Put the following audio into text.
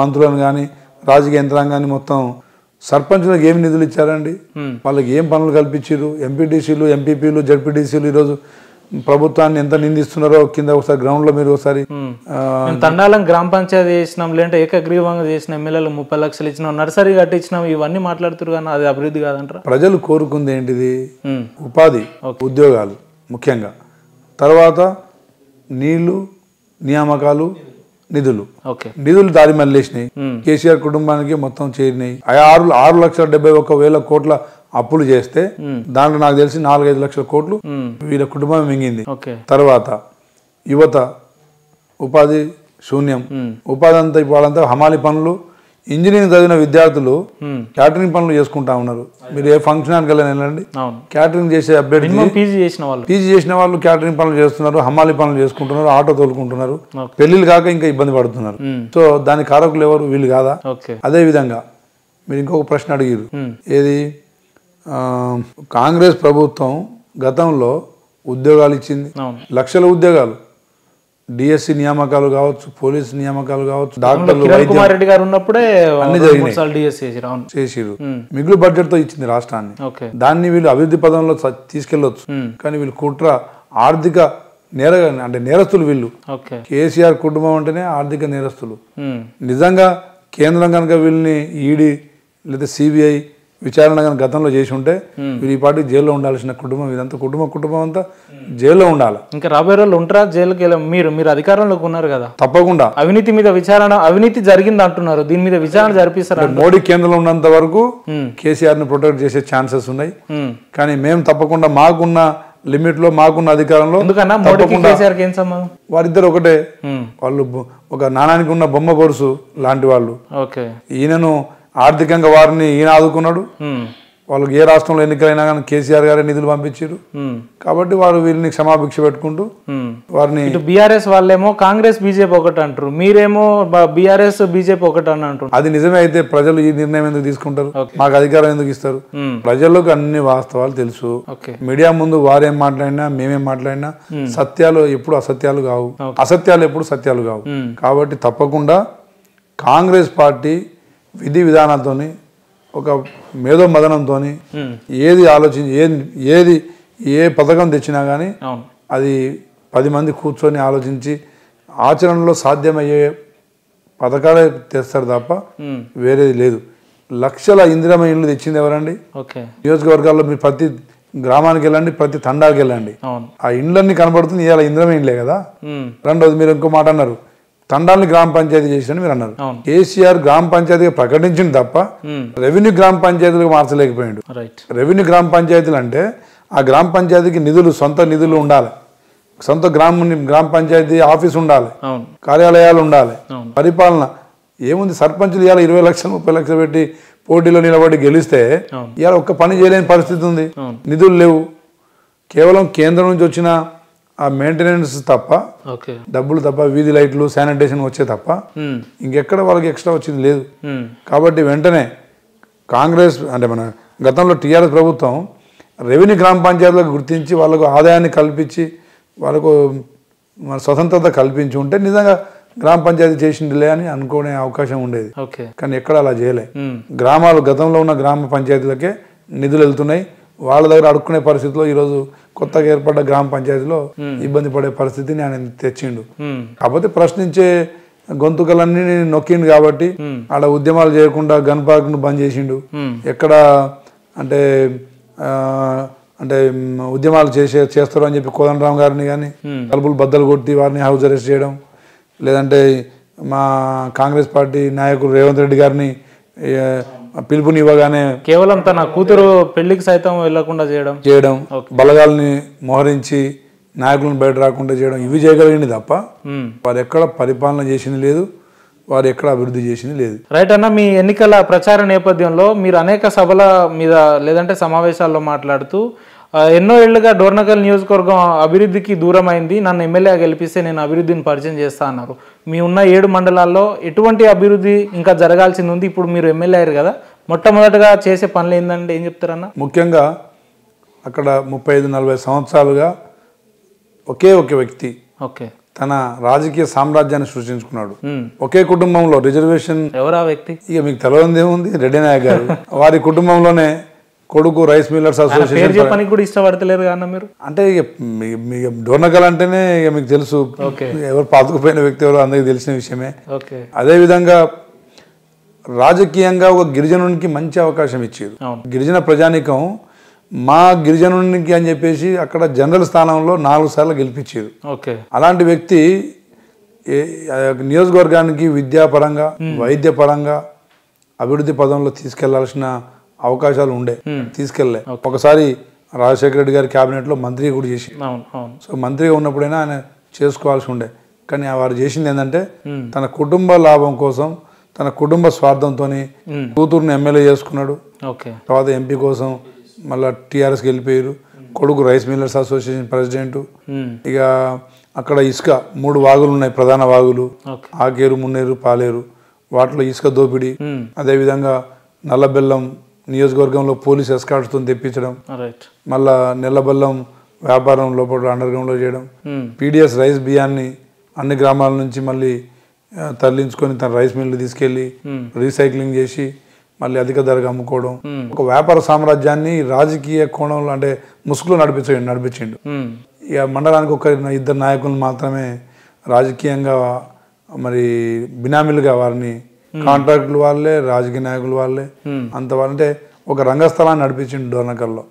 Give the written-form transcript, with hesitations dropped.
మంత్రులను కానీ రాజకీయ యంత్రాంగాన్ని మొత్తం సర్పంచులకు ఏమి నిధులు ఇచ్చారండి, వాళ్ళకి ఏం పనులు కల్పించారు? ఎంపీటీసీలు, ఎంపీపీలు, జడ్పీటీసీలు ఈరోజు ప్రభుత్వాన్ని ఎంత నిందిస్తున్నారో కింద ఒకసారి గ్రౌండ్ లో మీరు ఒకసారి తండాలం గ్రామ పంచాయతీ చేసినాం, లేదంటే ఏకగ్రీవంగా చేసిన ఎమ్మెల్యేలు 30 లక్షలు ఇచ్చినాం, నర్సరీ కట్టించినాం, ఇవన్నీ మాట్లాడుతున్నారు కానీ అది అభివృద్ధి కాదంటారా? ప్రజలు కోరుకుంది ఏంటిది? ఉపాధి, ఉద్యోగాలు ముఖ్యంగా, తర్వాత నీళ్లు, నియామకాలు, నిధులు. నిధులు దారి మళ్ళేసినాయి. కేసీఆర్ కుటుంబానికి మొత్తం చేరినాయి. 6,71,000 కోట్ల అప్పులు చేస్తే దాంట్లో నాకు తెలిసి 4-5 లక్షల కోట్లు వీళ్ళ కుటుంబం మింగింది. తర్వాత యువత ఉపాధి శూన్యం. ఉపాధి అంతా వాళ్ళంతా హమాలి పనులు, ఇంజనీరింగ్ చదివిన విద్యార్థులు క్యాటరింగ్ పనులు చేసుకుంటా ఉన్నారు. మీరు ఏ ఫంక్షన్ వెళ్ళండి, క్యాటరింగ్ చేసే అభ్యర్థి పీజీ చేసిన వాళ్ళు క్యాటరింగ్ పనులు చేస్తున్నారు, హమాలి పనులు చేసుకుంటున్నారు, ఆటో తోలుకుంటున్నారు, పెళ్లిళ్ళు కాక ఇంకా ఇబ్బంది పడుతున్నారు. సో దాని కారకులు ఎవరు? వీళ్ళు కాదా? అదే విధంగా మీరు ఇంకొక ప్రశ్న అడిగారు, ఏది కాంగ్రెస్ ప్రభుత్వం గతంలో ఉద్యోగాలు ఇచ్చింది, లక్షల ఉద్యోగాలు, డిఎస్సి నియామకాలు కావచ్చు, పోలీసు నియామకాలు కావచ్చు, డాక్టర్లు, అన్ని చేసిరు. మిగులు బడ్జెట్ తో ఇచ్చింది రాష్ట్రాన్ని. దాన్ని వీళ్ళు అభివృద్ధి పదంలో తీసుకెళ్లొచ్చు, కానీ వీళ్ళు కుట్ర ఆర్థిక నేరస్తులు వీళ్ళు. కేసీఆర్ కుటుంబం అంటేనే ఆర్థిక నేరస్తులు. నిజంగా కేంద్రం కనుక వీళ్ళని ఈడీ లేదా సిబిఐ విచారణ కనుక గతంలో చేసి ఉంటే వీళ్ళు ఈ పార్టీ జైల్లో ఉండాల్సిన కుటుంబం ఇదంతా. కుటుంబం అంతా జైల్లో ఉండాలి. ఇంకా రాబోయే రోజులు ఉంటారా జైలుకి? మీరు అధికారంలోకి ఉన్నారు కదా, తప్పకుండా అవినీతి మీద విచారణ, అవినీతి జరిగింది అంటున్నారు, దీని మీద విచారణ జరిపిస్తారు. మోడీ కేంద్రంలో ఉన్నంత వరకు కేసీఆర్ ని ప్రొటెక్ట్ చేసే ఛాన్సెస్ ఉన్నాయి, కానీ మేము తప్పకుండా మాకున్న లిమిట్ లో, మాకున్న అధికారంలో, వారిద్దరు ఒకటే. వాళ్ళు ఒక నాణానికి ఉన్న బొమ్మ బొరుసు లాంటి వాళ్ళు. ఈయనను ఆర్థికంగా వారిని ఈయన ఆదుకున్నాడు. వాళ్ళకి ఏ రాష్ట్రంలో ఎన్నికలైనా కానీ కేసీఆర్ గారే నిధులు పంపించారు. కాబట్టి వారు వీరిని క్షమాభిక్ష పెట్టుకుంటూ వారిని. బీఆర్ఎస్ వాళ్ళేమో కాంగ్రెస్ బీజేపీ ఒకటి అంటారు, మీరేమో బీఆర్ఎస్ బీజేపీ ఒకటి అని అంటారు. అది నిజమే అయితే ప్రజలు ఈ నిర్ణయం ఎందుకు తీసుకుంటారు? మాకు అధికారం ఎందుకు ఇస్తారు? ప్రజలకు అన్ని వాస్తవాలు తెలుసు. మీడియా ముందు వారేం మాట్లాడినా, మేమేం మాట్లాడినా సత్యాలు ఎప్పుడు అసత్యాలు కావు, అసత్యాలు ఎప్పుడు సత్యాలు కావు. కాబట్టి తప్పకుండా కాంగ్రెస్ పార్టీ విధి విధానాలతోని, ఒక మేధో మదనంతో ఏది ఆలోచించి ఏ పథకం తెచ్చినా కానీ అది 10 మంది కూర్చొని ఆలోచించి ఆచరణలో సాధ్యమయ్యే పథకాలే తెస్తారు తప్ప వేరేది లేదు. లక్షల ఇందిరమ్మ ఇళ్ళు తెచ్చింది ఎవరండి? నియోజకవర్గాల్లో మీరు ప్రతి గ్రామానికి వెళ్ళండి, ప్రతి తండాకి వెళ్ళండి, ఆ ఇండ్లన్నీ కనబడుతుంది. ఇవాళ ఇందిరమ్మ ఇండ్లే కదా. రెండోది మీరు ఇంకో మాట అన్నారు, తండాలని గ్రామ పంచాయతీ చేసిన మీరు అన్నారు. కేసీఆర్ గ్రామ పంచాయతీగా ప్రకటించింది తప్ప రెవెన్యూ గ్రామ పంచాయతీలకు మార్చలేకపోయాడు. రెవెన్యూ గ్రామ పంచాయతీలు అంటే ఆ గ్రామ పంచాయతీకి నిధులు, సొంత నిధులు ఉండాలి, సొంత గ్రామ పంచాయతీ ఆఫీస్ ఉండాలి, కార్యాలయాలు ఉండాలి, పరిపాలన ఏముంది. సర్పంచులు ఇవాళ 20 లక్షలు 30 లక్షలు పెట్టి పోటీలో నిలబడి గెలిస్తే ఇవాళ ఒక్క పని చేయలేని పరిస్థితి ఉంది. నిధులు లేవు. కేవలం కేంద్రం నుంచి వచ్చిన ఆ మెయింటెనెన్స్ తప్ప, డబ్బులు తప్ప, వీధి లైట్లు, శానిటేషన్ వచ్చే తప్ప ఇంకెక్కడ వాళ్ళకి ఎక్స్ట్రా వచ్చింది లేదు. కాబట్టి వెంటనే కాంగ్రెస్ అంటే మన గతంలో టీఆర్ఎస్ ప్రభుత్వం రెవెన్యూ గ్రామ పంచాయతీలకు గుర్తించి వాళ్ళకు ఆదాయాన్ని కల్పించి వాళ్ళకు మన స్వతంత్రత కల్పించి ఉంటే నిజంగా గ్రామ పంచాయతీ చేసిందిలే అని అనుకునే అవకాశం ఉండేది. కానీ ఎక్కడ అలా చేయలే. గ్రామాలు, గతంలో ఉన్న గ్రామ పంచాయతీలకే నిధులు వెళ్తున్నాయి. వాళ్ళ దగ్గర అడుక్కునే పరిస్థితిలో ఈరోజు కొత్తగా ఏర్పడ్డ గ్రామ పంచాయతీలో ఇబ్బంది పడే పరిస్థితిని ఆయన తెచ్చిండు. కాకపోతే ప్రశ్నించే గొంతుకలన్నీ నొక్కిండు కాబట్టి ఆడ ఉద్యమాలు చేయకుండా గన్ పార్క్ ను బంద్ చేసిండు. ఎక్కడ అంటే ఉద్యమాలు చేస్తారు అని చెప్పి కోదండరామ్ గారిని కానీ తలుపులు బద్దలు కొట్టి వారిని హౌస్ అరెస్ట్ చేయడం, లేదంటే మా కాంగ్రెస్ పార్టీ నాయకుడు రేవంత్ రెడ్డి గారిని పిలుపునివ్వగానే కేవలం తన కూతురు పెళ్లికి సైతం వెళ్లకుండా చేయడం, బలగాల్ని మోహరించి నాయకులను బయట రాకుండా చేయడం, ఇవి చేయగలిగింది తప్ప వారు ఎక్కడ పరిపాలన చేసింది లేదు, వారు ఎక్కడ అభివృద్ధి చేసింది లేదు. రైట్ అన్న, మీ ఎన్నికల ప్రచార నేపథ్యంలో మీరు అనేక సభల మీద లేదంటే సమావేశాల్లో మాట్లాడుతూ ఎన్నో ఏళ్లుగా డోర్నకల్ నియోజకవర్గం అభివృద్ధికి దూరమైంది, నన్ను ఎమ్మెల్యే గెలిపిస్తే నేను అభివృద్ధిని పరిచయం చేస్తా అన్నారు. మీ ఉన్న 7 మండలాల్లో ఎటువంటి అభివృద్ధి ఇంకా జరగాల్సింది ఉంది? ఇప్పుడు మీరు ఎమ్మెల్యే అయ్యారు కదా, మొట్టమొదటిగా చేసే పనులు ఏంటంటే ఏం చెప్తారన్న? ముఖ్యంగా అక్కడ 35-40 సంవత్సరాలుగా ఒకే ఒక వ్యక్తి తన రాజకీయ సామ్రాజ్యాన్ని సృష్టించుకున్నాడు. ఒకే కుటుంబంలో రిజర్వేషన్. ఎవరా వ్యక్తి? ఇక మీకు తెలియదు ఏముంది, రెడ్డి నాయక్ గారు. వారి కుటుంబంలోనే కొడుకు రైస్ మిల్లర్స్ అసోసియేషన్ చెప్పడానికి కూడా ఇష్టపడతలేరు అన్న మీరు. అంటే ఇక డోర్నకల్ అంటేనే ఇక మీకు తెలుసు, ఎవరు పాతుకుపోయిన వ్యక్తి ఎవరు అందరికి తెలిసిన విషయమే. అదే విధంగా రాజకీయంగా ఒక గిరిజనునికి మంచి అవకాశం ఇచ్చేది. గిరిజన ప్రజానీకం మా గిరిజనునికి అని చెప్పేసి అక్కడ జనరల్ స్థానంలో 4 సార్లు గెలిపించేది. అలాంటి వ్యక్తి నియోజకవర్గానికి విద్యాపరంగా వైద్యపరంగా అభివృద్ధి పదంలో తీసుకెళ్లాల్సిన అవకాశాలు ఉండే, తీసుకెళ్లే. ఒకసారి రాజశేఖర రెడ్డి గారి క్యాబినెట్ లో మంత్రి కూడా చేసి, సో మంత్రిగా ఉన్నప్పుడైనా ఆయన చేసుకోవాల్సి ఉండే. కానీ వారు చేసింది ఏంటంటే తన కుటుంబ లాభం కోసం, తన కుటుంబ స్వార్థంతో కూతురుని ఎమ్మెల్యే చేసుకున్నాడు. తర్వాత ఎంపీ కోసం మళ్ళా టీఆర్ఎస్ గెలిపోయారు. కొడుకు రైస్ మిల్లర్స్ అసోసియేషన్ ప్రెసిడెంట్. ఇక అక్కడ ఇసుక 3 వాగులు ఉన్నాయి, ప్రధాన వాగులు, ఆకేరు, మున్నేరు, పాలేరు. వాటిలో ఇసుక దోపిడీ. అదేవిధంగా నల్లబెల్లం నియోజకవర్గంలో పోలీస్ ఎస్కార్ట్స్తో తెప్పించడం, మళ్ళా నెల్లబెల్లం వ్యాపారం లోపల అండర్ గ్రౌండ్ లో చేయడం, పీడిఎస్ రైస్ బియ్యాన్ని అన్ని గ్రామాల నుంచి మళ్ళీ తరలించుకొని తన రైస్ మిల్లు తీసుకెళ్లి రీసైక్లింగ్ చేసి మళ్ళీ అధిక ధరకు అమ్ముకోవడం. ఒక వ్యాపార సామ్రాజ్యాన్ని రాజకీయ కోణంలో అంటే ముసుగులో నడిపించిండు. ఇక మండలానికి ఒక 2 నాయకులు మాత్రమే రాజకీయంగా మరి బినామీలుగా వారిని, కాంట్రాక్టులు వాళ్ళే, రాజకీయ నాయకులు వాళ్ళే, అంత అంటే ఒక రంగస్థలాన్ని నడిపించిండు డోర్నకల్లో.